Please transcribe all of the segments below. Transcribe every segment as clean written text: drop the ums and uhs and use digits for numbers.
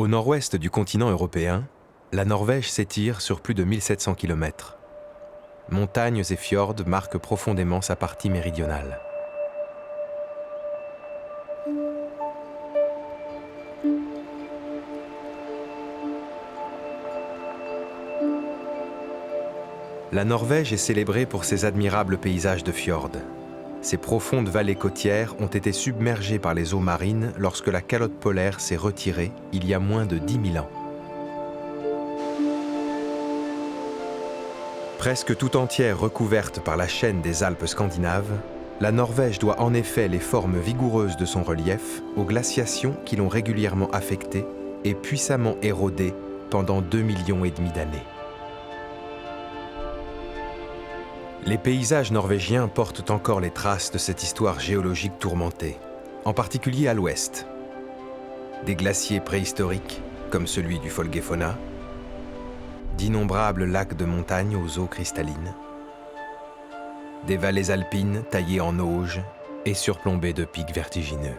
Au nord-ouest du continent européen, la Norvège s'étire sur plus de 1700 km. Montagnes et fjords marquent profondément sa partie méridionale. La Norvège est célébrée pour ses admirables paysages de fjords. Ces profondes vallées côtières ont été submergées par les eaux marines lorsque la calotte polaire s'est retirée il y a moins de 10 000 ans. Presque tout entière recouverte par la chaîne des Alpes scandinaves, la Norvège doit en effet les formes vigoureuses de son relief aux glaciations qui l'ont régulièrement affectée et puissamment érodée pendant 2,5 millions d'années. Les paysages norvégiens portent encore les traces de cette histoire géologique tourmentée, en particulier à l'ouest. Des glaciers préhistoriques, comme celui du Folgefonna, d'innombrables lacs de montagne aux eaux cristallines, des vallées alpines taillées en auge et surplombées de pics vertigineux.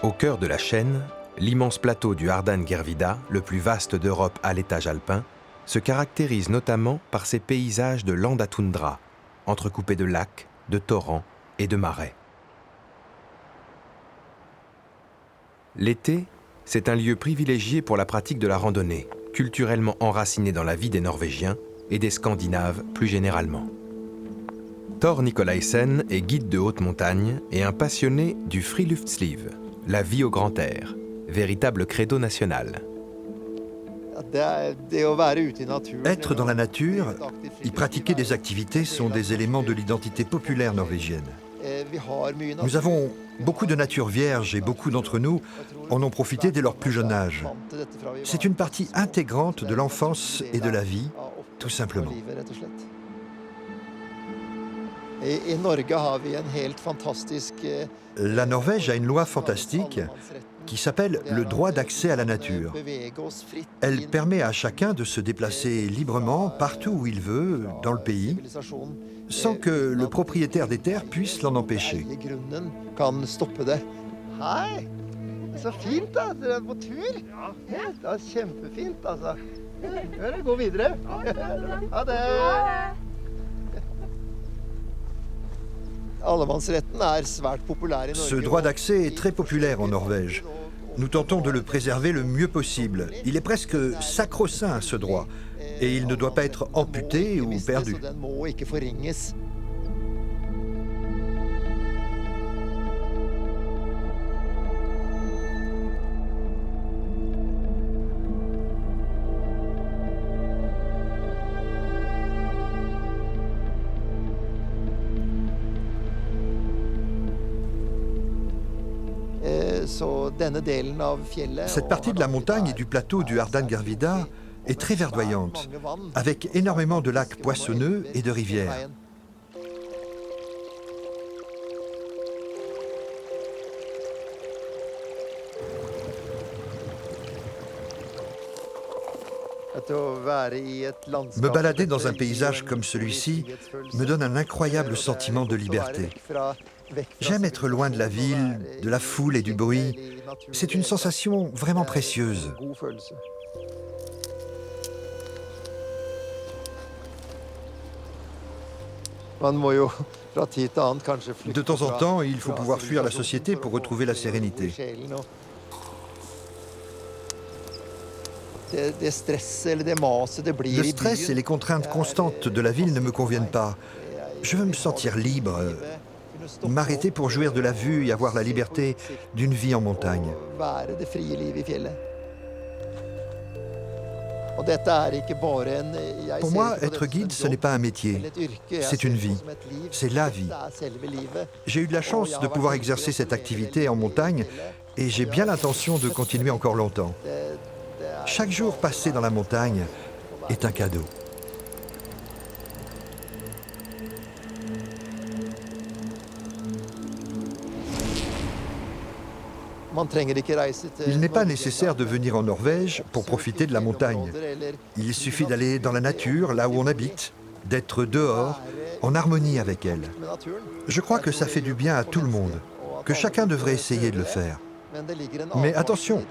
Au cœur de la chaîne, l'immense plateau du Hardangervidda, le plus vaste d'Europe à l'étage alpin, se caractérise notamment par ses paysages de landes à toundra, entrecoupés de lacs, de torrents et de marais. L'été, c'est un lieu privilégié pour la pratique de la randonnée, culturellement enracinée dans la vie des Norvégiens et des Scandinaves plus généralement. Thor Nicolaisen est guide de haute montagne et un passionné du friluftsliv, la vie au grand air, véritable credo national. Être dans la nature, y pratiquer des activités sont des éléments de l'identité populaire norvégienne. Nous avons beaucoup de nature vierge et beaucoup d'entre nous en ont profité dès leur plus jeune âge. C'est une partie intégrante de l'enfance et de la vie, tout simplement. La Norvège a une loi fantastique qui s'appelle le droit d'accès à la nature. Elle permet à chacun de se déplacer librement partout où il veut dans le pays, sans que le propriétaire des terres puisse l'en empêcher. Ce droit d'accès est très populaire en Norvège. Nous tentons de le préserver le mieux possible. Il est presque sacro-saint, ce droit, et il ne doit pas être amputé ou perdu. Cette partie de la montagne et du plateau du Hardangervidda est très verdoyante, avec énormément de lacs poissonneux et de rivières. Me balader dans un paysage comme celui-ci me donne un incroyable sentiment de liberté. J'aime être loin de la ville, de la foule et du bruit. C'est une sensation vraiment précieuse. De temps en temps, il faut pouvoir fuir la société pour retrouver la sérénité. Le stress et les contraintes constantes de la ville ne me conviennent pas. Je veux me sentir libre, m'arrêter pour jouir de la vue et avoir la liberté d'une vie en montagne. Pour moi, être guide, ce n'est pas un métier, c'est une vie, c'est la vie. J'ai eu de la chance de pouvoir exercer cette activité en montagne et j'ai bien l'intention de continuer encore longtemps. Chaque jour passé dans la montagne est un cadeau. Il n'est pas nécessaire de venir en Norvège pour profiter de la montagne. Il suffit d'aller dans la nature, là où on habite, d'être dehors, en harmonie avec elle. Je crois que ça fait du bien à tout le monde, que chacun devrait essayer de le faire. Mais attention,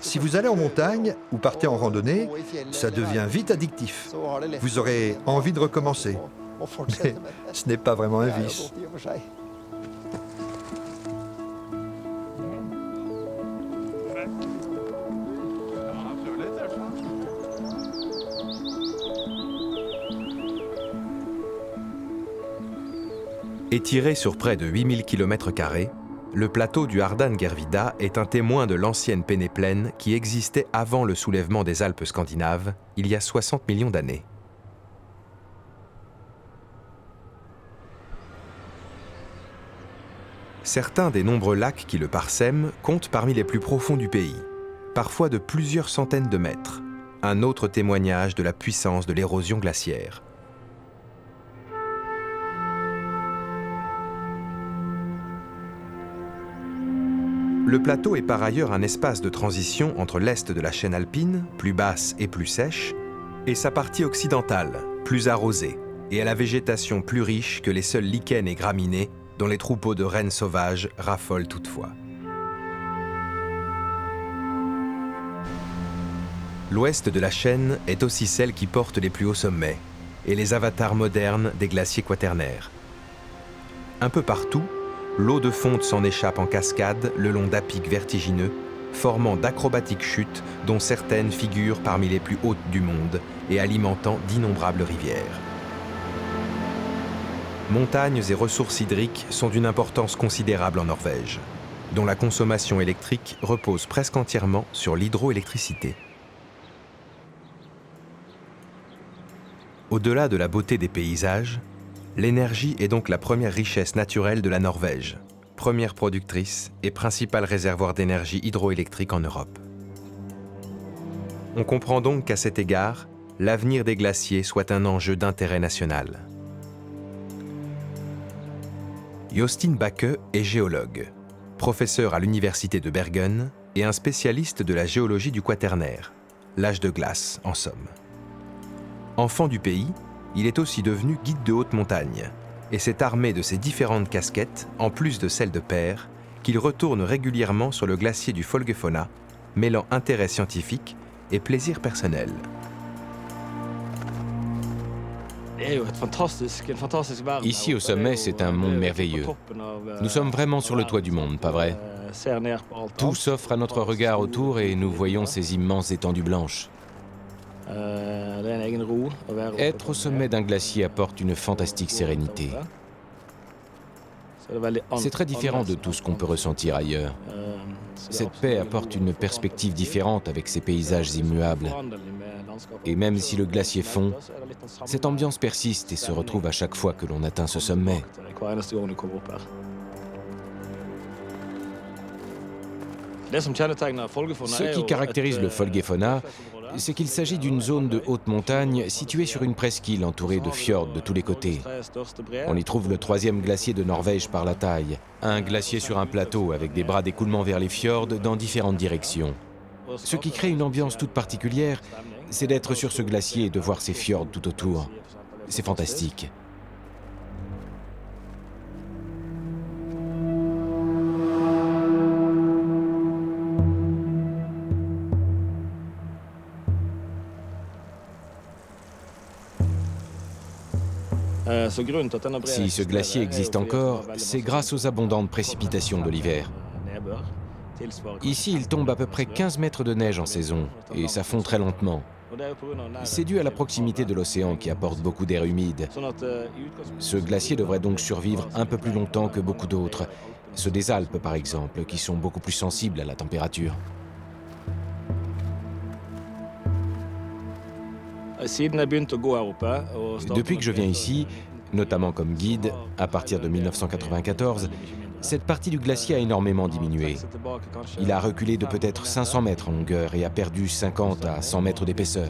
si vous allez en montagne ou partez en randonnée, ça devient vite addictif. Vous aurez envie de recommencer. Mais ce n'est pas vraiment un vice. Étiré sur près de 8000 km², le plateau du Hardangervidda est un témoin de l'ancienne pénéplaine qui existait avant le soulèvement des Alpes scandinaves, il y a 60 millions d'années. Certains des nombreux lacs qui le parsèment comptent parmi les plus profonds du pays, parfois de plusieurs centaines de mètres, un autre témoignage de la puissance de l'érosion glaciaire. Le plateau est par ailleurs un espace de transition entre l'est de la chaîne alpine, plus basse et plus sèche, et sa partie occidentale, plus arrosée, et à la végétation plus riche que les seuls lichens et graminées dont les troupeaux de rennes sauvages raffolent toutefois. L'ouest de la chaîne est aussi celle qui porte les plus hauts sommets et les avatars modernes des glaciers quaternaires. Un peu partout, l'eau de fonte s'en échappe en cascade le long d'apics vertigineux, formant d'acrobatiques chutes dont certaines figurent parmi les plus hautes du monde et alimentant d'innombrables rivières. Montagnes et ressources hydriques sont d'une importance considérable en Norvège, dont la consommation électrique repose presque entièrement sur l'hydroélectricité. Au-delà de la beauté des paysages, l'énergie est donc la première richesse naturelle de la Norvège, première productrice et principal réservoir d'énergie hydroélectrique en Europe. On comprend donc qu'à cet égard, l'avenir des glaciers soit un enjeu d'intérêt national. Jostein Bakke est géologue, professeur à l'université de Bergen et un spécialiste de la géologie du Quaternaire, l'âge de glace en somme. Enfant du pays, il est aussi devenu guide de haute montagne et s'est armé de ses différentes casquettes, en plus de celles de père, qu'il retourne régulièrement sur le glacier du Folgefonna, mêlant intérêt scientifique et plaisir personnel. Ici au sommet, c'est un monde merveilleux. Nous sommes vraiment sur le toit du monde, pas vrai? Tout s'offre à notre regard autour et nous voyons ces immenses étendues blanches. Être au sommet d'un glacier apporte une fantastique sérénité. C'est très différent de tout ce qu'on peut ressentir ailleurs. Cette paix apporte une perspective différente avec ces paysages immuables. Et même si le glacier fond, cette ambiance persiste et se retrouve à chaque fois que l'on atteint ce sommet. Ce qui caractérise le Folgefonna, c'est qu'il s'agit d'une zone de haute montagne située sur une presqu'île entourée de fjords de tous les côtés. On y trouve le 3e glacier de Norvège par la taille, un glacier sur un plateau avec des bras d'écoulement vers les fjords dans différentes directions. Ce qui crée une ambiance toute particulière, c'est d'être sur ce glacier et de voir ces fjords tout autour. C'est fantastique. Si ce glacier existe encore, c'est grâce aux abondantes précipitations de l'hiver. Ici, il tombe à peu près 15 mètres de neige en saison, et ça fond très lentement. C'est dû à la proximité de l'océan qui apporte beaucoup d'air humide. Ce glacier devrait donc survivre un peu plus longtemps que beaucoup d'autres. Ceux des Alpes, par exemple, qui sont beaucoup plus sensibles à la température. Depuis que je viens ici, notamment comme guide, à partir de 1994, cette partie du glacier a énormément diminué. Il a reculé de peut-être 500 mètres en longueur et a perdu 50 à 100 mètres d'épaisseur.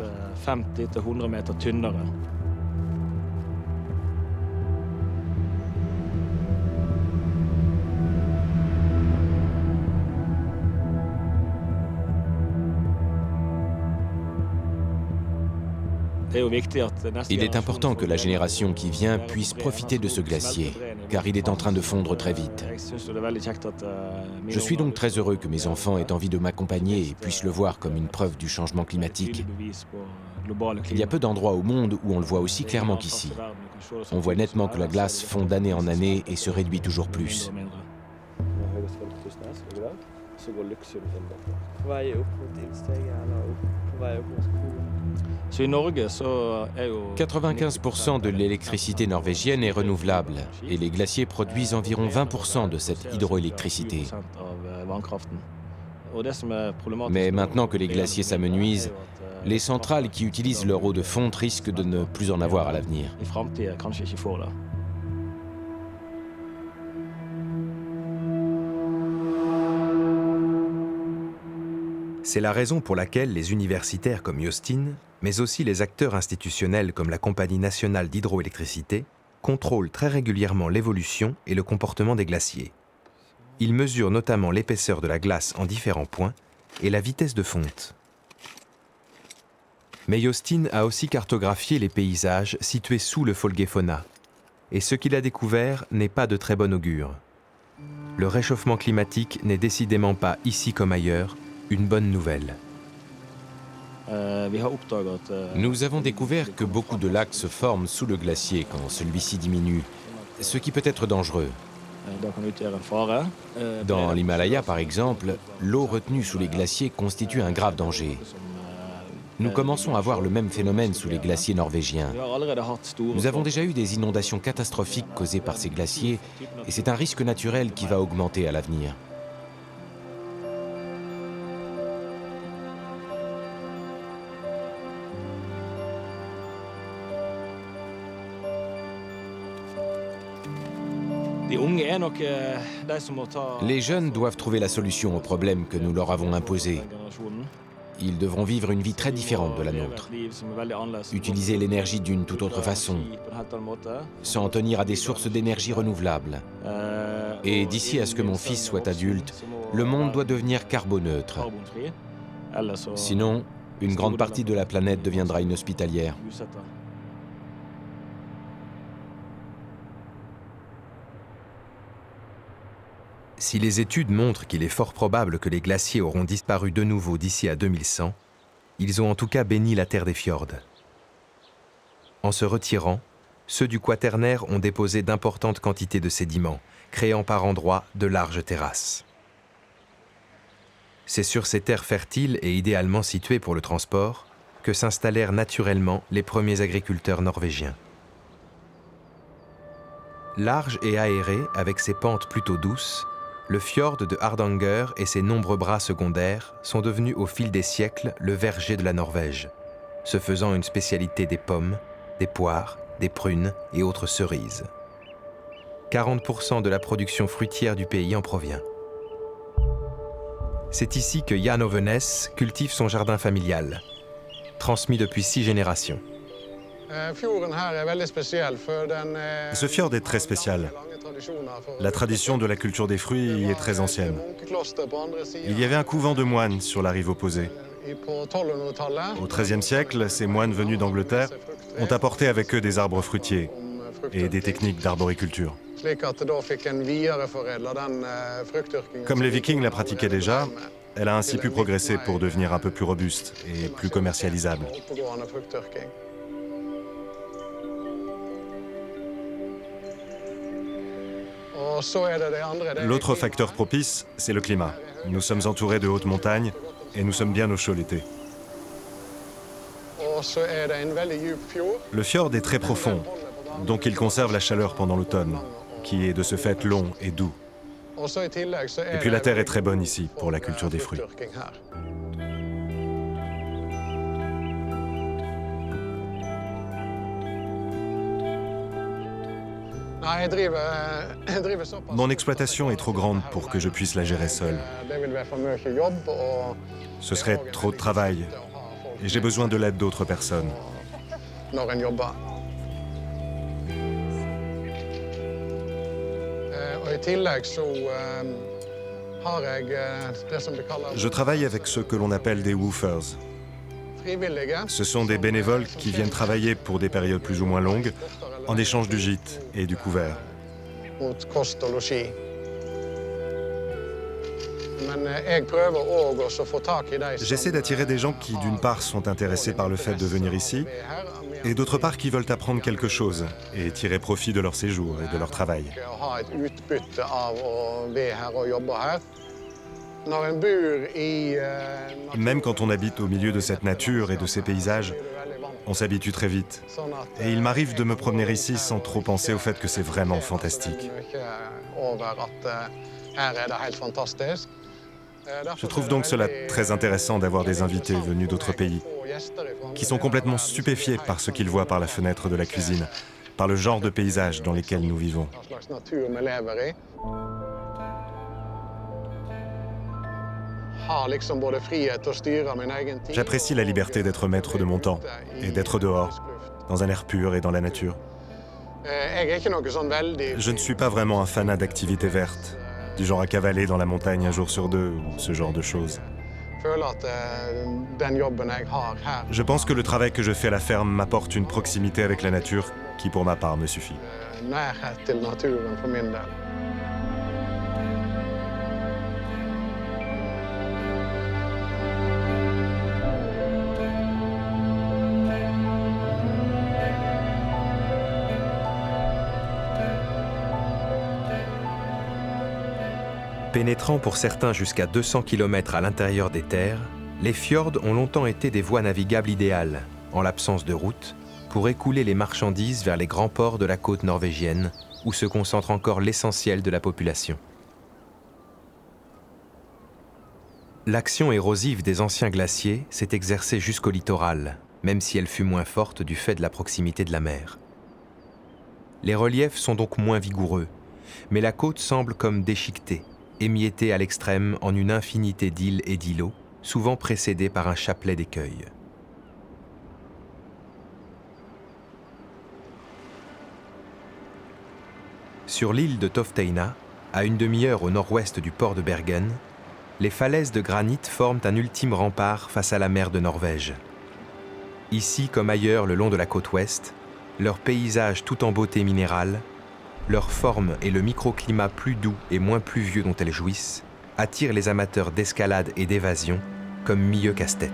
Il est important que la génération qui vient puisse profiter de ce glacier, car il est en train de fondre très vite. Je suis donc très heureux que mes enfants aient envie de m'accompagner et puissent le voir comme une preuve du changement climatique. Il y a peu d'endroits au monde où on le voit aussi clairement qu'ici. On voit nettement que la glace fond d'année en année et se réduit toujours plus. 95% de l'électricité norvégienne est renouvelable et les glaciers produisent environ 20% de cette hydroélectricité. Mais maintenant que les glaciers s'amenuisent, les centrales qui utilisent leur eau de fonte risquent de ne plus en avoir à l'avenir. C'est la raison pour laquelle les universitaires comme Jostein, mais aussi les acteurs institutionnels comme la Compagnie nationale d'hydroélectricité, contrôlent très régulièrement l'évolution et le comportement des glaciers. Ils mesurent notamment l'épaisseur de la glace en différents points et la vitesse de fonte. Mais Jostein a aussi cartographié les paysages situés sous le Folgefonna, et ce qu'il a découvert n'est pas de très bon augure. Le réchauffement climatique n'est décidément pas, ici comme ailleurs, une bonne nouvelle. Nous avons découvert que beaucoup de lacs se forment sous le glacier quand celui-ci diminue, ce qui peut être dangereux. Dans l'Himalaya, par exemple, l'eau retenue sous les glaciers constitue un grave danger. Nous commençons à voir le même phénomène sous les glaciers norvégiens. Nous avons déjà eu des inondations catastrophiques causées par ces glaciers et c'est un risque naturel qui va augmenter à l'avenir. Les jeunes doivent trouver la solution aux problèmes que nous leur avons imposés. Ils devront vivre une vie très différente de la nôtre, utiliser l'énergie d'une toute autre façon, s'en tenir à des sources d'énergie renouvelables. Et d'ici à ce que mon fils soit adulte, le monde doit devenir carboneutre. Sinon, une grande partie de la planète deviendra inhospitalière. Si les études montrent qu'il est fort probable que les glaciers auront disparu de nouveau d'ici à 2100, ils ont en tout cas béni la terre des fjords. En se retirant, ceux du Quaternaire ont déposé d'importantes quantités de sédiments, créant par endroits de larges terrasses. C'est sur ces terres fertiles et idéalement situées pour le transport que s'installèrent naturellement les premiers agriculteurs norvégiens. Large et aéré, avec ses pentes plutôt douces, le fjord de Hardanger et ses nombreux bras secondaires sont devenus au fil des siècles le verger de la Norvège, se faisant une spécialité des pommes, des poires, des prunes et autres cerises. 40% de la production fruitière du pays en provient. C'est ici que Jan Ovenes cultive son jardin familial, transmis depuis 6 générations. Ce fjord est très spécial. La tradition de la culture des fruits y est très ancienne. Il y avait un couvent de moines sur la rive opposée. Au XIIIe siècle, ces moines venus d'Angleterre ont apporté avec eux des arbres fruitiers et des techniques d'arboriculture. Comme les Vikings la pratiquaient déjà, elle a ainsi pu progresser pour devenir un peu plus robuste et plus commercialisable. L'autre facteur propice, c'est le climat. Nous sommes entourés de hautes montagnes et nous sommes bien au chaud l'été. Le fjord est très profond, donc il conserve la chaleur pendant l'automne, qui est de ce fait long et doux. Et puis la terre est très bonne ici pour la culture des fruits. Mon exploitation est trop grande pour que je puisse la gérer seul. Ce serait trop de travail et j'ai besoin de l'aide d'autres personnes. Je travaille avec ceux que l'on appelle des woofers. Ce sont des bénévoles qui viennent travailler pour des périodes plus ou moins longues en échange du gîte et du couvert. J'essaie d'attirer des gens qui, d'une part, sont intéressés par le fait de venir ici, et d'autre part, qui veulent apprendre quelque chose et tirer profit de leur séjour et de leur travail. Même quand on habite au milieu de cette nature et de ces paysages, on s'habitue très vite. Et il m'arrive de me promener ici sans trop penser au fait que c'est vraiment fantastique. Je trouve donc cela très intéressant d'avoir des invités venus d'autres pays, qui sont complètement stupéfiés par ce qu'ils voient par la fenêtre de la cuisine, par le genre de paysage dans lesquels nous vivons. J'apprécie la liberté d'être maître de mon temps et d'être dehors, dans un air pur et dans la nature. Je ne suis pas vraiment un fanat d'activités vertes, du genre à cavaler dans la montagne un jour sur deux ou ce genre de choses. Je pense que le travail que je fais à la ferme m'apporte une proximité avec la nature qui, pour ma part, me suffit. Pénétrant pour certains jusqu'à 200 km à l'intérieur des terres, les fjords ont longtemps été des voies navigables idéales, en l'absence de route, pour écouler les marchandises vers les grands ports de la côte norvégienne, où se concentre encore l'essentiel de la population. L'action érosive des anciens glaciers s'est exercée jusqu'au littoral, même si elle fut moins forte du fait de la proximité de la mer. Les reliefs sont donc moins vigoureux, mais la côte semble comme déchiquetée, émiettée à l'extrême en une infinité d'îles et d'îlots, souvent précédés par un chapelet d'écueils. Sur l'île de Tofteina, à une demi-heure au nord-ouest du port de Bergen, les falaises de granit forment un ultime rempart face à la mer de Norvège. Ici comme ailleurs le long de la côte ouest, leur paysage tout en beauté minérale, leur forme et le microclimat plus doux et moins pluvieux dont elles jouissent attirent les amateurs d'escalade et d'évasion comme milieu casse-tête.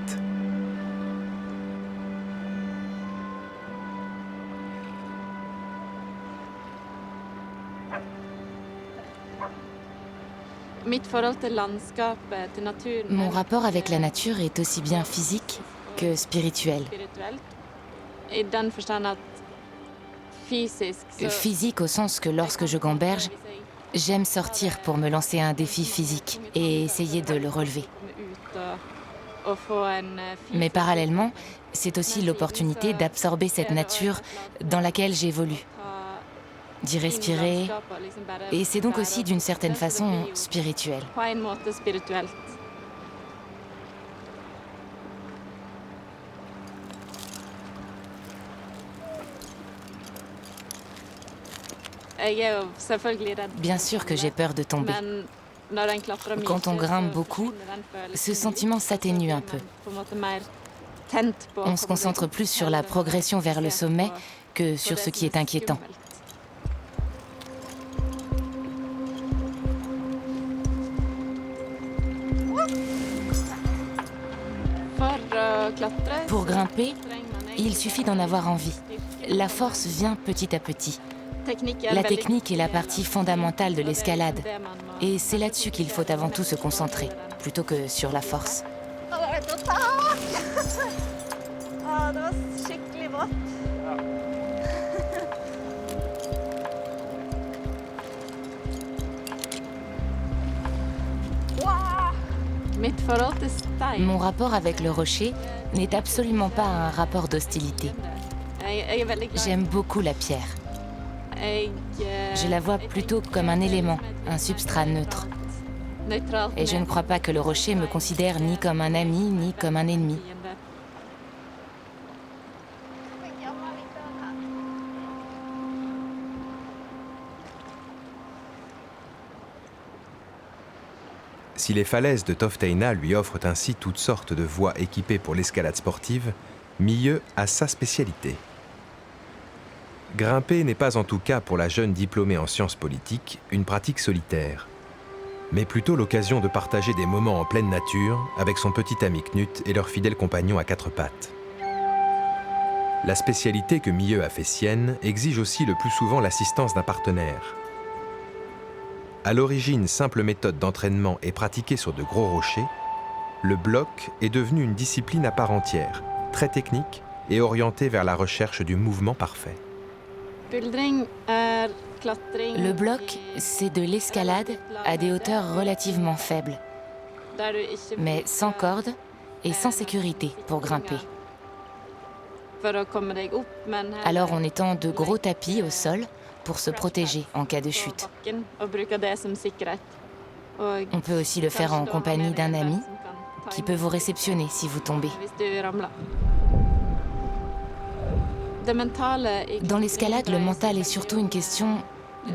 Mon rapport avec la nature est aussi bien physique que spirituel. Physique au sens que lorsque je gamberge, j'aime sortir pour me lancer un défi physique et essayer de le relever. Mais parallèlement, c'est aussi l'opportunité d'absorber cette nature dans laquelle j'évolue, d'y respirer, et c'est donc aussi d'une certaine façon spirituel. Bien sûr que j'ai peur de tomber. Quand on grimpe beaucoup, ce sentiment s'atténue un peu. On se concentre plus sur la progression vers le sommet que sur ce qui est inquiétant. Pour grimper, il suffit d'en avoir envie. La force vient petit à petit. La technique est la partie fondamentale de l'escalade. Et c'est là-dessus qu'il faut avant tout se concentrer, plutôt que sur la force. Mon rapport avec le rocher n'est absolument pas un rapport d'hostilité. J'aime beaucoup la pierre. Je la vois plutôt comme un élément, un substrat neutre. Et je ne crois pas que le rocher me considère ni comme un ami, ni comme un ennemi. Si les falaises de Tofteina lui offrent ainsi toutes sortes de voies équipées pour l'escalade sportive, Milieu a sa spécialité. Grimper n'est pas en tout cas pour la jeune diplômée en sciences politiques une pratique solitaire, mais plutôt l'occasion de partager des moments en pleine nature avec son petit ami Knut et leur fidèle compagnon à quatre pattes. La spécialité que Milieu a fait sienne exige aussi le plus souvent l'assistance d'un partenaire. À l'origine, simple méthode d'entraînement et pratiquée sur de gros rochers, le bloc est devenu une discipline à part entière, très technique et orientée vers la recherche du mouvement parfait. Le bloc, c'est de l'escalade à des hauteurs relativement faibles, mais sans corde et sans sécurité pour grimper. Alors on étend de gros tapis au sol pour se protéger en cas de chute. On peut aussi le faire en compagnie d'un ami qui peut vous réceptionner si vous tombez. Dans l'escalade, le mental est surtout une question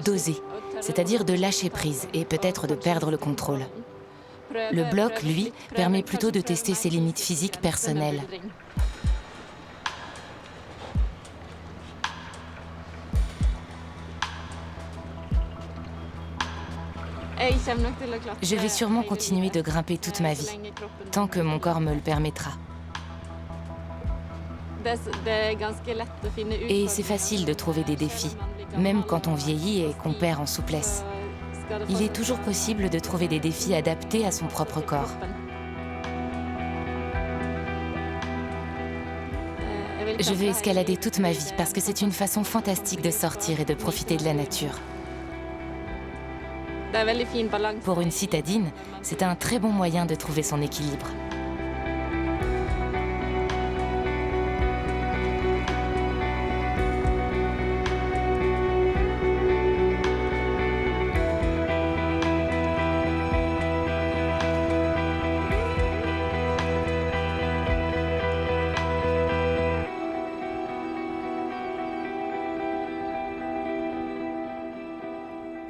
d'oser, c'est-à-dire de lâcher prise et peut-être de perdre le contrôle. Le bloc, lui, permet plutôt de tester ses limites physiques personnelles. Je vais sûrement continuer de grimper toute ma vie, tant que mon corps me le permettra. Et c'est facile de trouver des défis, même quand on vieillit et qu'on perd en souplesse. Il est toujours possible de trouver des défis adaptés à son propre corps. Je vais escalader toute ma vie parce que c'est une façon fantastique de sortir et de profiter de la nature. Pour une citadine, c'est un très bon moyen de trouver son équilibre.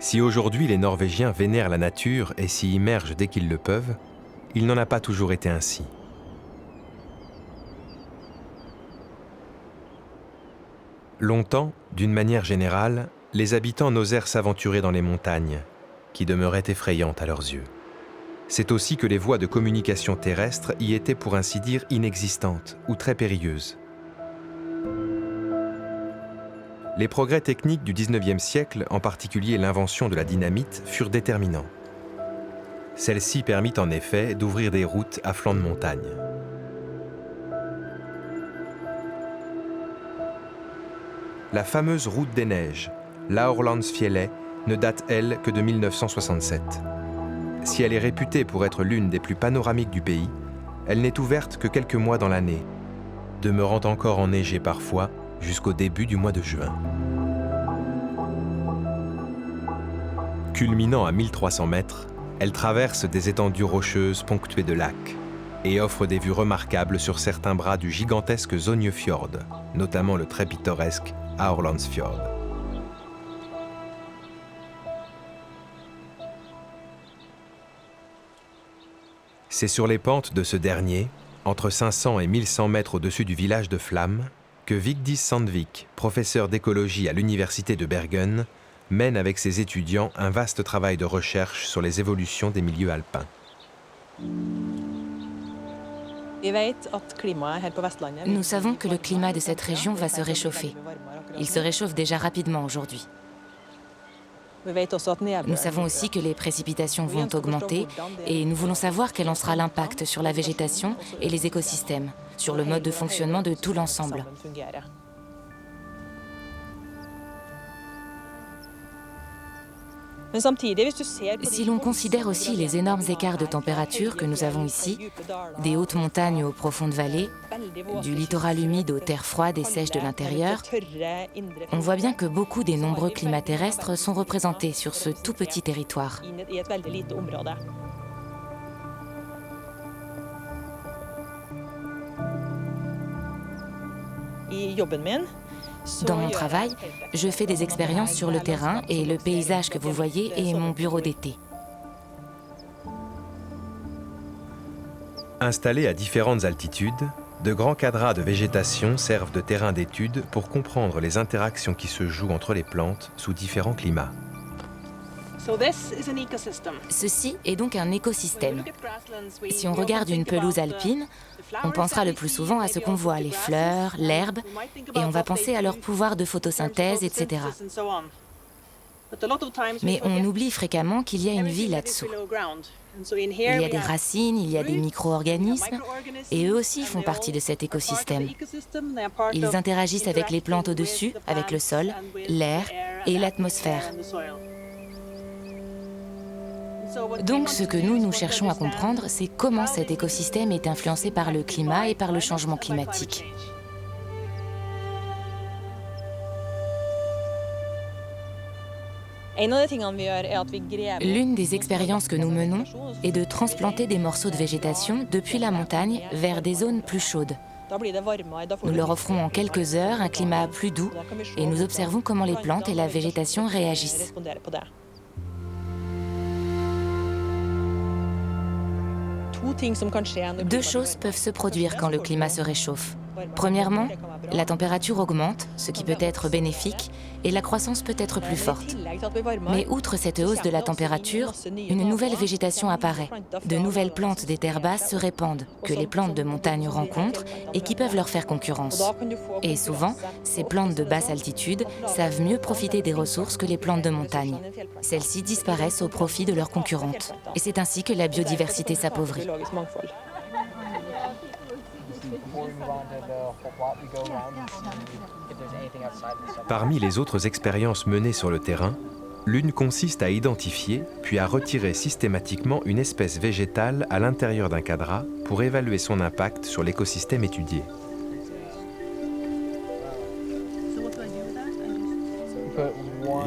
Si aujourd'hui les Norvégiens vénèrent la nature et s'y immergent dès qu'ils le peuvent, il n'en a pas toujours été ainsi. Longtemps, d'une manière générale, les habitants n'osèrent s'aventurer dans les montagnes, qui demeuraient effrayantes à leurs yeux. C'est aussi que les voies de communication terrestre y étaient pour ainsi dire inexistantes ou très périlleuses. Les progrès techniques du XIXe siècle, en particulier l'invention de la dynamite, furent déterminants. Celle-ci permit en effet d'ouvrir des routes à flanc de montagne. La fameuse route des neiges, l'Aurlandsfjellet, ne date, elle, que de 1967. Si elle est réputée pour être l'une des plus panoramiques du pays, elle n'est ouverte que quelques mois dans l'année, demeurant encore enneigée parfois jusqu'au début du mois de juin. Culminant à 1300 mètres, elle traverse des étendues rocheuses ponctuées de lacs et offre des vues remarquables sur certains bras du gigantesque Sognefjord, notamment le très pittoresque Aurlandsfjord. C'est sur les pentes de ce dernier, entre 500 et 1100 mètres au-dessus du village de Flam, que Vigdis Sandvik, professeur d'écologie à l'université de Bergen, mène avec ses étudiants un vaste travail de recherche sur les évolutions des milieux alpins. Nous savons que le climat de cette région va se réchauffer. Il se réchauffe déjà rapidement aujourd'hui. Nous savons aussi que les précipitations vont augmenter et nous voulons savoir quel en sera l'impact sur la végétation et les écosystèmes, sur le mode de fonctionnement de tout l'ensemble. Si l'on considère aussi les énormes écarts de température que nous avons ici, des hautes montagnes aux profondes vallées, du littoral humide aux terres froides et sèches de l'intérieur, on voit bien que beaucoup des nombreux climats terrestres sont représentés sur ce tout petit territoire. Dans mon travail, je fais des expériences sur le terrain et le paysage que vous voyez est mon bureau d'été. Installés à différentes altitudes, de grands quadras de végétation servent de terrain d'étude pour comprendre les interactions qui se jouent entre les plantes sous différents climats. Ceci est donc un écosystème. Si on regarde une pelouse alpine, on pensera le plus souvent à ce qu'on voit, les fleurs, l'herbe, et on va penser à leur pouvoir de photosynthèse, etc. Mais on oublie fréquemment qu'il y a une vie là-dessous. Il y a des racines, il y a des micro-organismes, et eux aussi font partie de cet écosystème. Ils interagissent avec les plantes au-dessus, avec le sol, l'air et l'atmosphère. Donc ce que nous cherchons à comprendre, c'est comment cet écosystème est influencé par le climat et par le changement climatique. L'une des expériences que nous menons est de transplanter des morceaux de végétation depuis la montagne vers des zones plus chaudes. Nous leur offrons en quelques heures un climat plus doux et nous observons comment les plantes et la végétation réagissent. Deux choses peuvent se produire quand le climat se réchauffe. Premièrement, la température augmente, ce qui peut être bénéfique, et la croissance peut être plus forte. Mais outre cette hausse de la température, une nouvelle végétation apparaît. De nouvelles plantes des terres basses se répandent, que les plantes de montagne rencontrent et qui peuvent leur faire concurrence. Et souvent, ces plantes de basse altitude savent mieux profiter des ressources que les plantes de montagne. Celles-ci disparaissent au profit de leurs concurrentes. Et c'est ainsi que la biodiversité s'appauvrit. Parmi les autres expériences menées sur le terrain, l'une consiste à identifier puis à retirer systématiquement une espèce végétale à l'intérieur d'un cadras pour évaluer son impact sur l'écosystème étudié.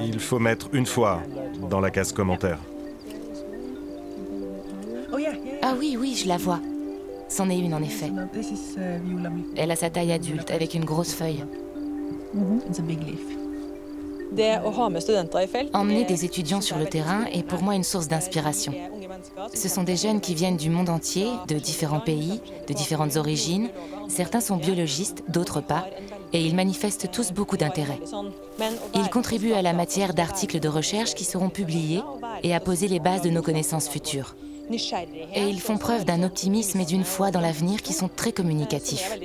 Il faut mettre une fois dans la case commentaire. Ah oui, je la vois. C'en est une en effet. Elle a sa taille adulte avec une grosse feuille. Emmener des étudiants sur le terrain est pour moi une source d'inspiration. Ce sont des jeunes qui viennent du monde entier, de différents pays, de différentes origines. Certains sont biologistes, d'autres pas, et ils manifestent tous beaucoup d'intérêt. Ils contribuent à la matière d'articles de recherche qui seront publiés et à poser les bases de nos connaissances futures. Et ils font preuve d'un optimisme et d'une foi dans l'avenir qui sont très communicatifs.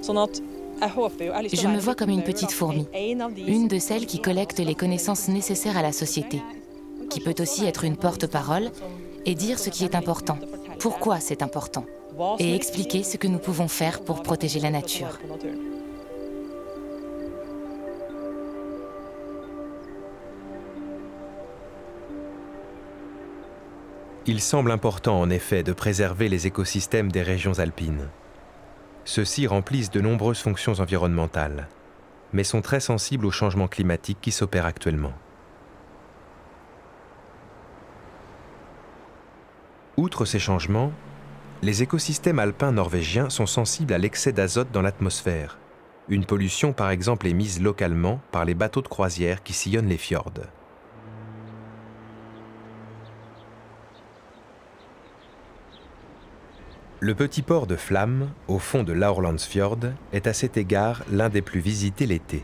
Je me vois comme une petite fourmi, une de celles qui collecte les connaissances nécessaires à la société, qui peut aussi être une porte-parole et dire ce qui est important, pourquoi c'est important, et expliquer ce que nous pouvons faire pour protéger la nature. Il semble important en effet de préserver les écosystèmes des régions alpines. Ceux-ci remplissent de nombreuses fonctions environnementales, mais sont très sensibles aux changements climatiques qui s'opèrent actuellement. Outre ces changements, les écosystèmes alpins norvégiens sont sensibles à l'excès d'azote dans l'atmosphère. Une pollution par exemple émise localement par les bateaux de croisière qui sillonnent les fjords. Le petit port de Flam, au fond de l'Aurlandsfjord, est à cet égard l'un des plus visités l'été.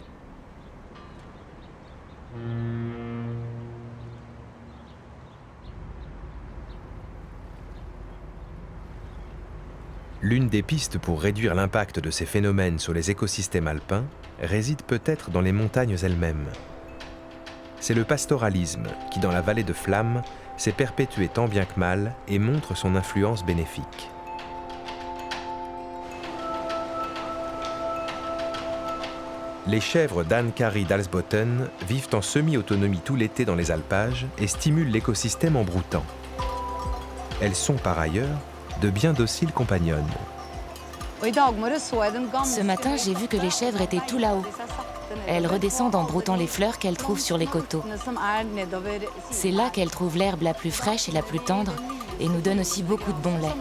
L'une des pistes pour réduire l'impact de ces phénomènes sur les écosystèmes alpins réside peut-être dans les montagnes elles-mêmes. C'est le pastoralisme qui, dans la vallée de Flamme, s'est perpétué tant bien que mal et montre son influence bénéfique. Les chèvres d'Anne-Carrie d'Alsbotten vivent en semi-autonomie tout l'été dans les alpages et stimulent l'écosystème en broutant. Elles sont par ailleurs de bien dociles compagnonnes. Ce matin, j'ai vu que les chèvres étaient tout là-haut. Elles redescendent en broutant les fleurs qu'elles trouvent sur les coteaux. C'est là qu'elles trouvent l'herbe la plus fraîche et la plus tendre et nous donnent aussi beaucoup de bon lait.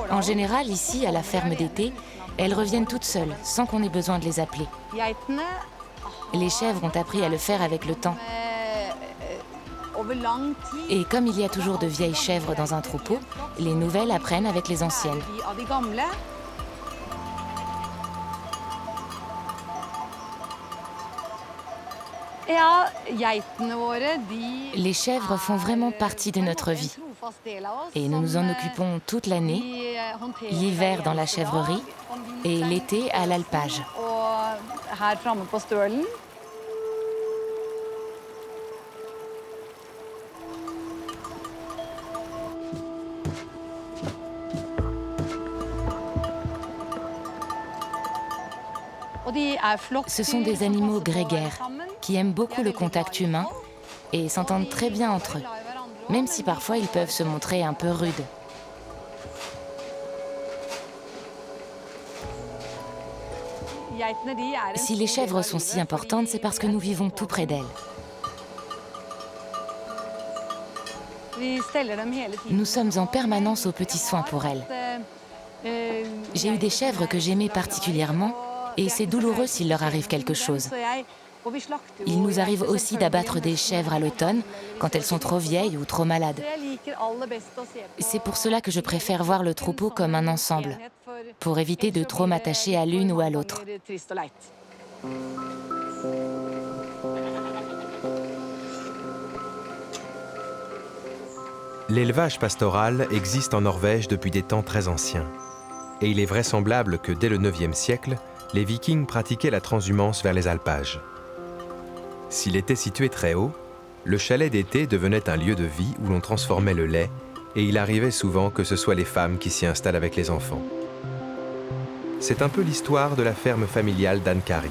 En général, ici, à la ferme d'été, elles reviennent toutes seules, sans qu'on ait besoin de les appeler. Les chèvres ont appris à le faire avec le temps. Et comme il y a toujours de vieilles chèvres dans un troupeau, les nouvelles apprennent avec les anciennes. Les chèvres font vraiment partie de notre vie. Et nous nous en occupons toute l'année, l'hiver dans la chèvrerie et l'été à l'alpage. Ce sont des animaux grégaires qui aiment beaucoup le contact humain et s'entendent très bien entre eux, même si parfois ils peuvent se montrer un peu rudes. Si les chèvres sont si importantes, c'est parce que nous vivons tout près d'elles. Nous sommes en permanence aux petits soins pour elles. J'ai eu des chèvres que j'aimais particulièrement et c'est douloureux s'il leur arrive quelque chose. Il nous arrive aussi d'abattre des chèvres à l'automne quand elles sont trop vieilles ou trop malades. C'est pour cela que je préfère voir le troupeau comme un ensemble, pour éviter de trop m'attacher à l'une ou à l'autre. L'élevage pastoral existe en Norvège depuis des temps très anciens. Et il est vraisemblable que dès le IXe siècle, les Vikings pratiquaient la transhumance vers les alpages. S'il était situé très haut, le chalet d'été devenait un lieu de vie où l'on transformait le lait, et il arrivait souvent que ce soit les femmes qui s'y installent avec les enfants. C'est un peu l'histoire de la ferme familiale d'Anne-Carrie.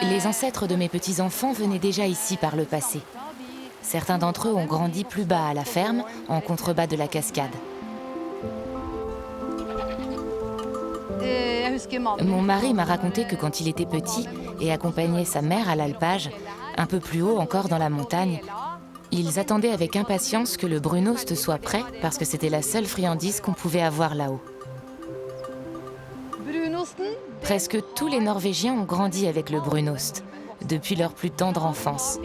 Les ancêtres de mes petits-enfants venaient déjà ici par le passé. Certains d'entre eux ont grandi plus bas à la ferme, en contrebas de la cascade. Mon mari m'a raconté que quand il était petit et accompagnait sa mère à l'alpage, un peu plus haut encore dans la montagne, ils attendaient avec impatience que le brunost soit prêt parce que c'était la seule friandise qu'on pouvait avoir là-haut. Presque tous les Norvégiens ont grandi avec le brunost, depuis leur plus tendre enfance.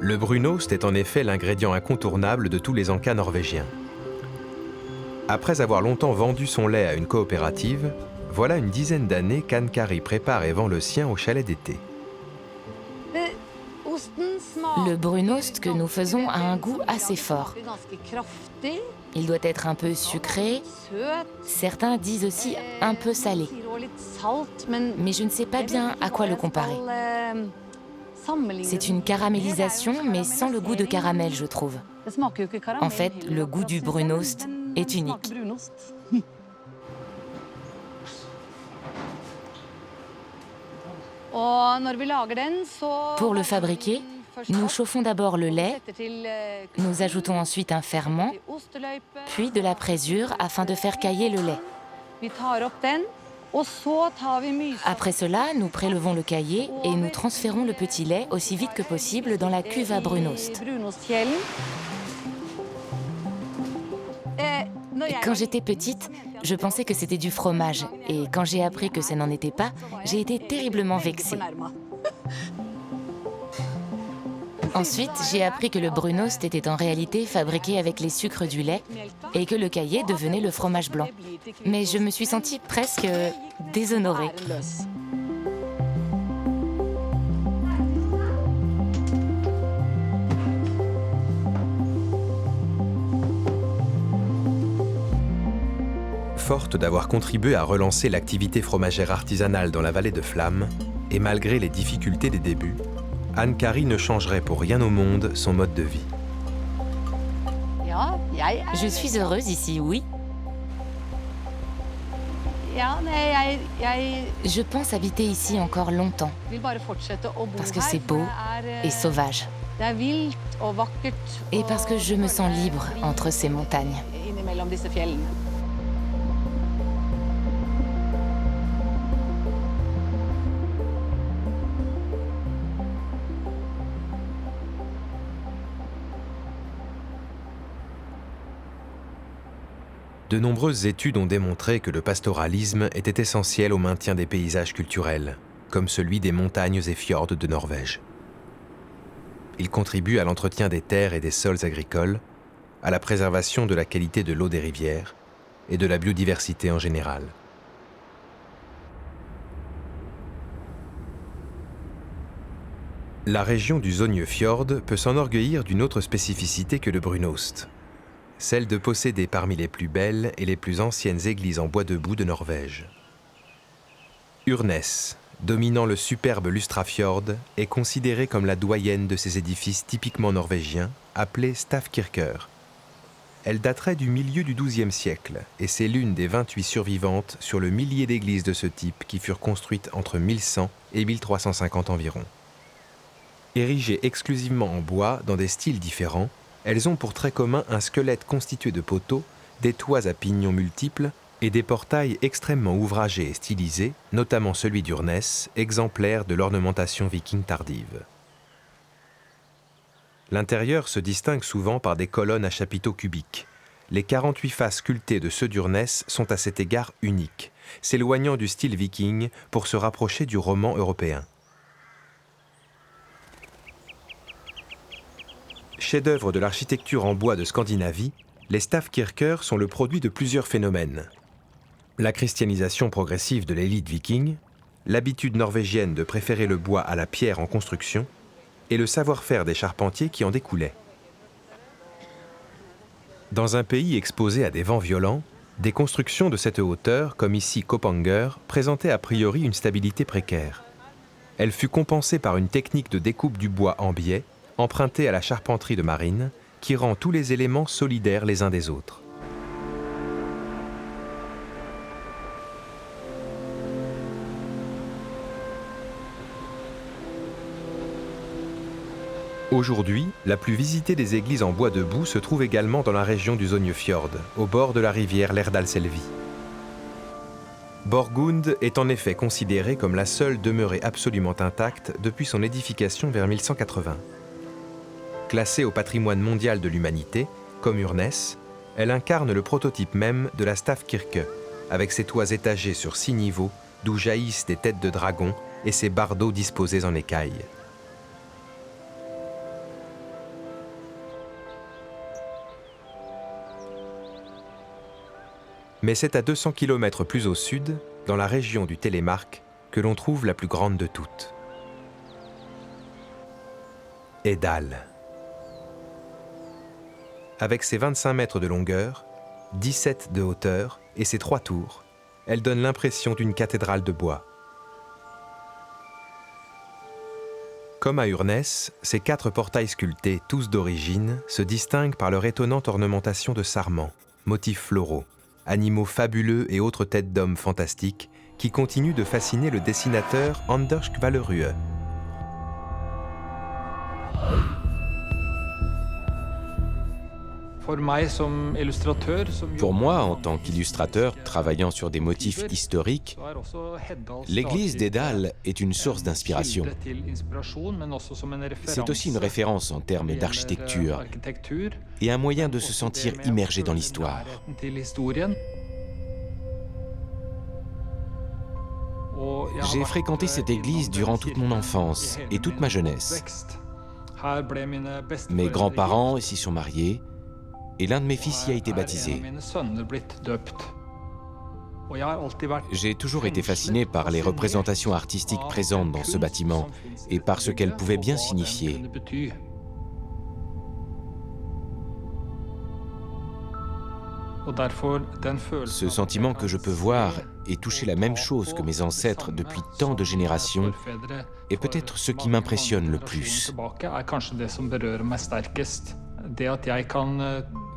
Le brunost est en effet l'ingrédient incontournable de tous les encas norvégiens. Après avoir longtemps vendu son lait à une coopérative, voilà une dizaine d'années qu'Anne-Carrie prépare et vend le sien au chalet d'été. Le brunost que nous faisons a un goût assez fort. Il doit être un peu sucré, certains disent aussi un peu salé. Mais je ne sais pas bien à quoi le comparer. C'est une caramélisation, mais sans le goût de caramel, je trouve. En fait, le goût du brunost est unique. Pour le fabriquer, nous chauffons d'abord le lait, nous ajoutons ensuite un ferment, puis de la présure afin de faire cailler le lait. Après cela, nous prélevons le caillé et nous transférons le petit lait aussi vite que possible dans la cuve à brunost. Quand j'étais petite, je pensais que c'était du fromage et quand j'ai appris que ça n'en était pas, j'ai été terriblement vexée. Ensuite, j'ai appris que le brunost était en réalité fabriqué avec les sucres du lait et que le caillé devenait le fromage blanc. Mais je me suis sentie presque déshonorée. Forte d'avoir contribué à relancer l'activité fromagère artisanale dans la vallée de Flamme, et malgré les difficultés des débuts, Anne-Carrie ne changerait pour rien au monde son mode de vie. Je suis heureuse ici, oui. Je pense habiter ici encore longtemps, parce que c'est beau et sauvage. Et parce que je me sens libre entre ces montagnes. De nombreuses études ont démontré que le pastoralisme était essentiel au maintien des paysages culturels, comme celui des montagnes et fjords de Norvège. Il contribue à l'entretien des terres et des sols agricoles, à la préservation de la qualité de l'eau des rivières et de la biodiversité en général. La région du Sognefjord peut s'enorgueillir d'une autre spécificité que le brunost, celle de posséder parmi les plus belles et les plus anciennes églises en bois debout de Norvège. Urnes, dominant le superbe Lustrafjord, est considérée comme la doyenne de ces édifices typiquement norvégiens, appelés stavkirker. Elle daterait du milieu du XIIe siècle, et c'est l'une des 28 survivantes sur le millier d'églises de ce type qui furent construites entre 1100 et 1350 environ. Érigées exclusivement en bois dans des styles différents, elles ont pour trait commun un squelette constitué de poteaux, des toits à pignons multiples et des portails extrêmement ouvragés et stylisés, notamment celui d'Urnes, exemplaire de l'ornementation viking tardive. L'intérieur se distingue souvent par des colonnes à chapiteaux cubiques. Les 48 faces sculptées de ceux d'Urnes sont à cet égard uniques, s'éloignant du style viking pour se rapprocher du roman européen. Chef-d'œuvre de l'architecture en bois de Scandinavie, les stavkirker sont le produit de plusieurs phénomènes. La christianisation progressive de l'élite viking, l'habitude norvégienne de préférer le bois à la pierre en construction, et le savoir-faire des charpentiers qui en découlait. Dans un pays exposé à des vents violents, des constructions de cette hauteur, comme ici Kopanger, présentaient a priori une stabilité précaire. Elle fut compensée par une technique de découpe du bois en biais, empruntée à la charpenterie de marine, qui rend tous les éléments solidaires les uns des autres. Aujourd'hui, la plus visitée des églises en bois debout se trouve également dans la région du Sognefjord, au bord de la rivière Lærdalselvi. Borgund est en effet considérée comme la seule demeurée absolument intacte depuis son édification vers 1180. Classée au patrimoine mondial de l'humanité, comme Urnes, elle incarne le prototype même de la stavkirke, avec ses toits étagés sur 6 niveaux, d'où jaillissent des têtes de dragon et ses bardeaux disposés en écailles. Mais c'est à 200 km plus au sud, dans la région du Télémark, que l'on trouve la plus grande de toutes. Edal. Avec ses 25 mètres de longueur, 17 de hauteur et ses 3 tours, elle donne l'impression d'une cathédrale de bois. Comme à Urnes, ces 4 portails sculptés, tous d'origine, se distinguent par leur étonnante ornementation de sarments, motifs floraux, animaux fabuleux et autres têtes d'hommes fantastiques qui continuent de fasciner le dessinateur Anders Kvalerud. Pour moi, en tant qu'illustrateur travaillant sur des motifs historiques, l'église d'Edal est une source d'inspiration. C'est aussi une référence en termes d'architecture et un moyen de se sentir immergé dans l'histoire. J'ai fréquenté cette église durant toute mon enfance et toute ma jeunesse. Mes grands-parents s'y sont mariés et l'un de mes fils y a été baptisé. J'ai toujours été fasciné par les représentations artistiques présentes dans ce bâtiment et par ce qu'elles pouvaient bien signifier. Ce sentiment que je peux voir et toucher la même chose que mes ancêtres depuis tant de générations est peut-être ce qui m'impressionne le plus.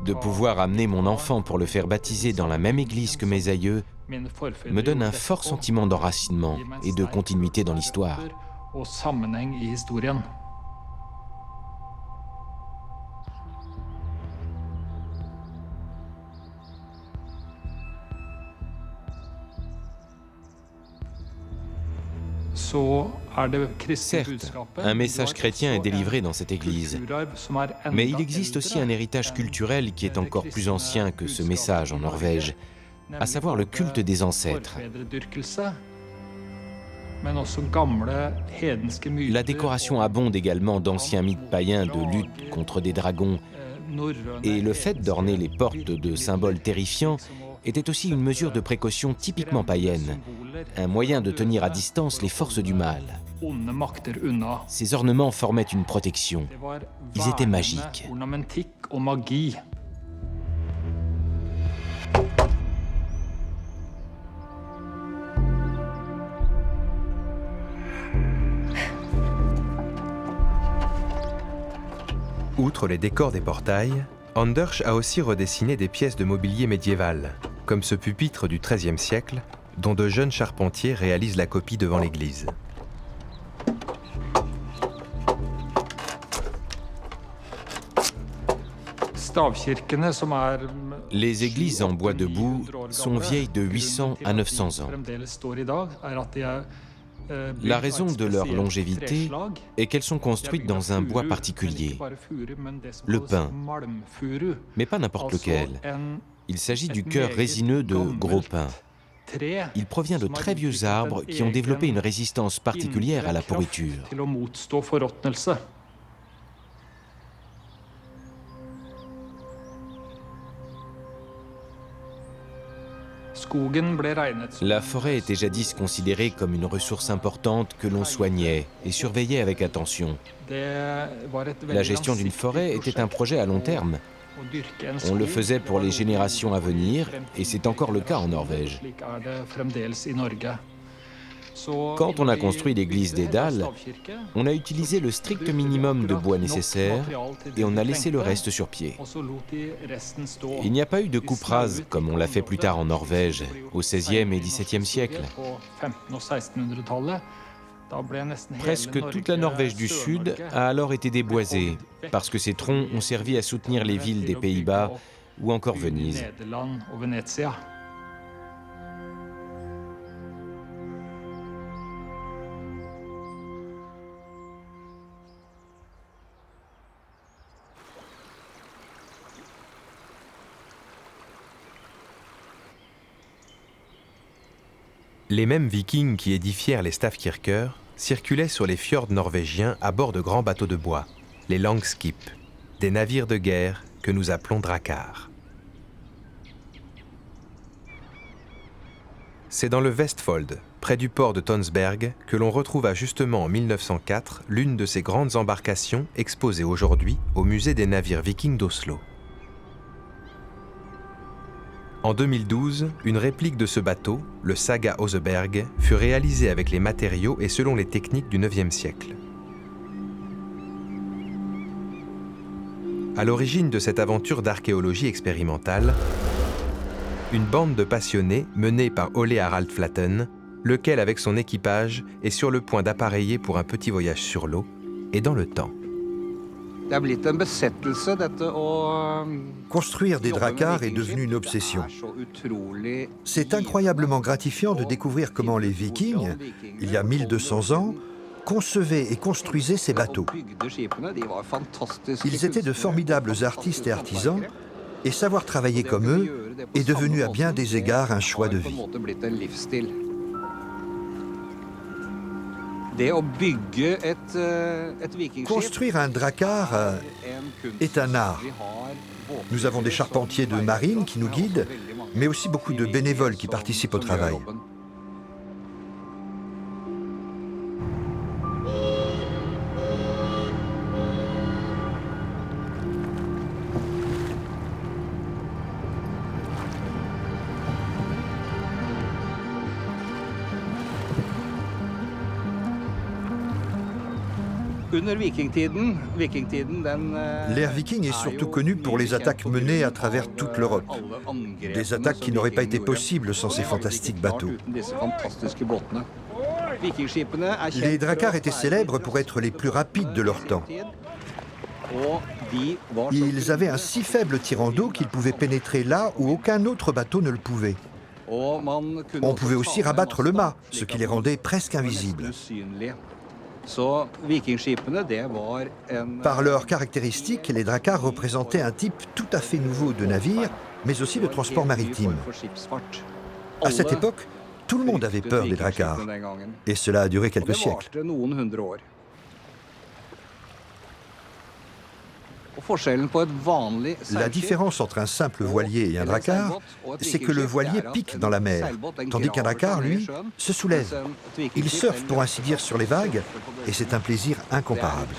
De pouvoir amener mon enfant pour le faire baptiser dans la même église que mes aïeux me donne un fort sentiment d'enracinement et de continuité dans l'histoire. Certes, un message chrétien est délivré dans cette église, mais il existe aussi un héritage culturel qui est encore plus ancien que ce message en Norvège, à savoir le culte des ancêtres. La décoration abonde également d'anciens mythes païens de lutte contre des dragons, et le fait d'orner les portes de symboles terrifiants était aussi une mesure de précaution typiquement païenne, un moyen de tenir à distance les forces du mal. Ces ornements formaient une protection. Ils étaient magiques. Outre les décors des portails, Anders a aussi redessiné des pièces de mobilier médiéval, comme ce pupitre du XIIIe siècle, dont de jeunes charpentiers réalisent la copie devant l'église. Les églises en bois debout sont vieilles de 800 à 900 ans. La raison de leur longévité est qu'elles sont construites dans un bois particulier, le pin, mais pas n'importe lequel. Il s'agit du cœur résineux de gros pin. Il provient de très vieux arbres qui ont développé une résistance particulière à la pourriture. La forêt était jadis considérée comme une ressource importante que l'on soignait et surveillait avec attention. La gestion d'une forêt était un projet à long terme. On le faisait pour les générations à venir, et c'est encore le cas en Norvège. Quand on a construit l'église des Dalles, on a utilisé le strict minimum de bois nécessaire et on a laissé le reste sur pied. Il n'y a pas eu de coupe rase comme on l'a fait plus tard en Norvège, au XVIe et XVIIe siècle. Presque toute la Norvège du Sud a alors été déboisée, parce que ces troncs ont servi à soutenir les villes des Pays-Bas ou encore Venise. Les mêmes vikings qui édifièrent les Stavkirker circulaient sur les fjords norvégiens à bord de grands bateaux de bois, les Langskip, des navires de guerre que nous appelons drakar. C'est dans le Vestfold, près du port de Tønsberg, que l'on retrouva justement en 1904 l'une de ces grandes embarcations exposées aujourd'hui au musée des navires vikings d'Oslo. En 2012, une réplique de ce bateau, le Saga Oseberg, fut réalisée avec les matériaux et selon les techniques du IXe siècle. À l'origine de cette aventure d'archéologie expérimentale, une bande de passionnés menée par Ole Harald Flaten, lequel avec son équipage est sur le point d'appareiller pour un petit voyage sur l'eau et dans le temps. Construire des dracars est devenu une obsession. C'est incroyablement gratifiant de découvrir comment les Vikings, il y a 1200 ans, concevaient et construisaient ces bateaux. Ils étaient de formidables artistes et artisans, et savoir travailler comme eux est devenu à bien des égards un choix de vie. Construire un drakkar est un art. Nous avons des charpentiers de marine qui nous guident, mais aussi beaucoup de bénévoles qui participent au travail. L'ère viking est surtout connue pour les attaques menées à travers toute l'Europe. Des attaques qui n'auraient pas été possibles sans ces fantastiques bateaux. Les drakkars étaient célèbres pour être les plus rapides de leur temps. Ils avaient un si faible tirant d'eau qu'ils pouvaient pénétrer là où aucun autre bateau ne le pouvait. On pouvait aussi rabattre le mât, ce qui les rendait presque invisibles. Par leurs caractéristiques, les drakkars représentaient un type tout à fait nouveau de navire, mais aussi de transport maritime. À cette époque, tout le monde avait peur des drakkars, et cela a duré quelques siècles. La différence entre un simple voilier et un drakkar, c'est que le voilier pique dans la mer, tandis qu'un drakkar, lui, se soulève. Il surfe, pour ainsi dire, sur les vagues, et c'est un plaisir incomparable.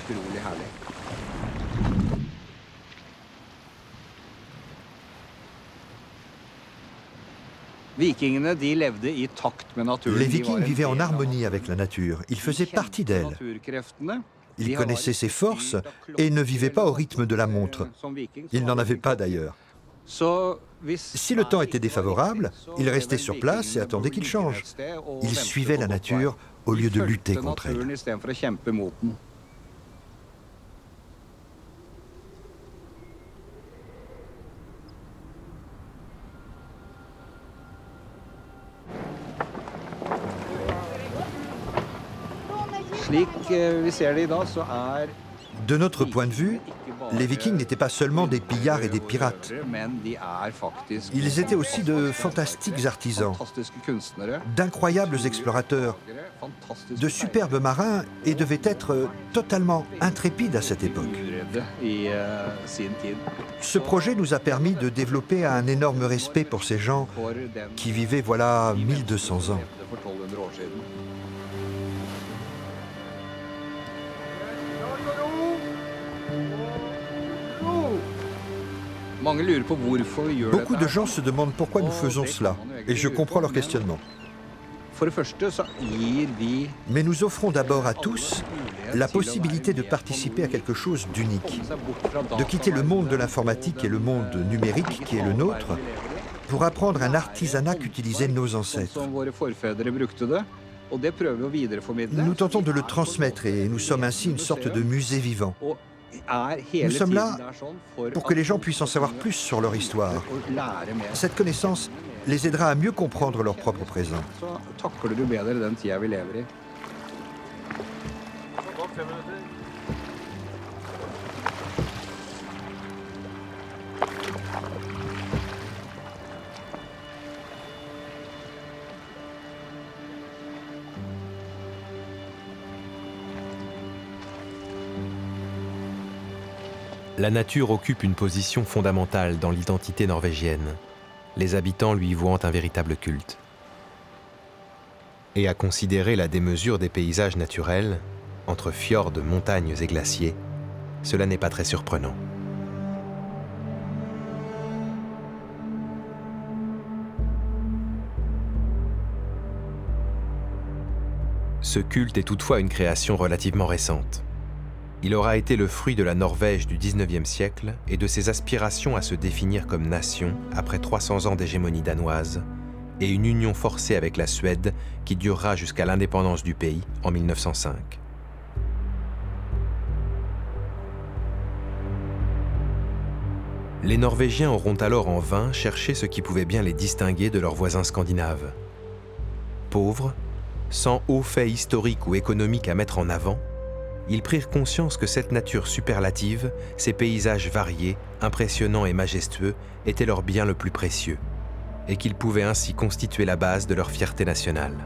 Les Vikings vivaient en harmonie avec la nature, ils faisaient partie d'elle. Ils connaissaient ses forces et ne vivaient pas au rythme de la montre. Ils n'en avaient pas d'ailleurs. Si le temps était défavorable, ils restaient sur place et attendaient qu'il change. Ils suivaient la nature au lieu de lutter contre elle. De notre point de vue, les Vikings n'étaient pas seulement des pillards et des pirates. Ils étaient aussi de fantastiques artisans, d'incroyables explorateurs, de superbes marins et devaient être totalement intrépides à cette époque. Ce projet nous a permis de développer un énorme respect pour ces gens qui vivaient voilà 1200 ans. Beaucoup de gens se demandent pourquoi nous faisons cela, et je comprends leur questionnement. Mais nous offrons d'abord à tous la possibilité de participer à quelque chose d'unique, de quitter le monde de l'informatique et le monde numérique qui est le nôtre, pour apprendre un artisanat qu'utilisaient nos ancêtres. Nous tentons de le transmettre et nous sommes ainsi une sorte de musée vivant. Nous sommes là pour que les gens puissent en savoir plus sur leur histoire. Cette connaissance les aidera à mieux comprendre leur propre présent. La nature occupe une position fondamentale dans l'identité norvégienne, les habitants lui vouant un véritable culte. Et à considérer la démesure des paysages naturels, entre fjords, montagnes et glaciers, cela n'est pas très surprenant. Ce culte est toutefois une création relativement récente. Il aura été le fruit de la Norvège du XIXe siècle et de ses aspirations à se définir comme nation après 300 ans d'hégémonie danoise et une union forcée avec la Suède qui durera jusqu'à l'indépendance du pays en 1905. Les Norvégiens auront alors en vain cherché ce qui pouvait bien les distinguer de leurs voisins scandinaves. Pauvres, sans hauts faits historiques ou économiques à mettre en avant, ils prirent conscience que cette nature superlative, ces paysages variés, impressionnants et majestueux, étaient leur bien le plus précieux, et qu'ils pouvaient ainsi constituer la base de leur fierté nationale.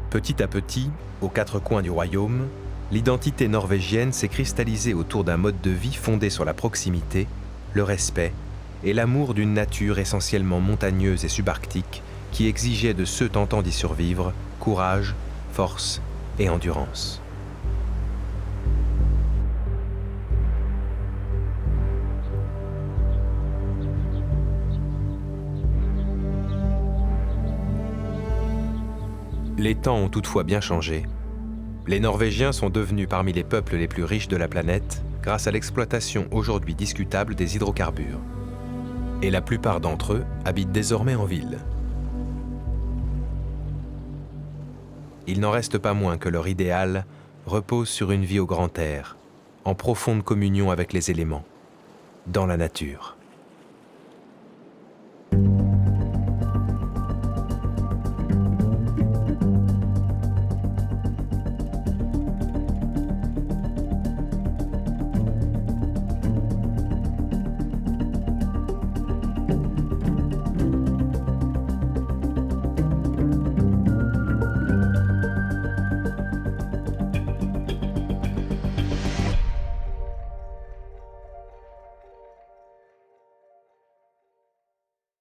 Petit à petit, aux quatre coins du royaume, l'identité norvégienne s'est cristallisée autour d'un mode de vie fondé sur la proximité, le respect et l'amour d'une nature essentiellement montagneuse et subarctique qui exigeait de ceux tentant d'y survivre courage, force et endurance. Les temps ont toutefois bien changé. Les Norvégiens sont devenus parmi les peuples les plus riches de la planète grâce à l'exploitation aujourd'hui discutable des hydrocarbures. Et la plupart d'entre eux habitent désormais en ville. Il n'en reste pas moins que leur idéal repose sur une vie au grand air, en profonde communion avec les éléments, dans la nature.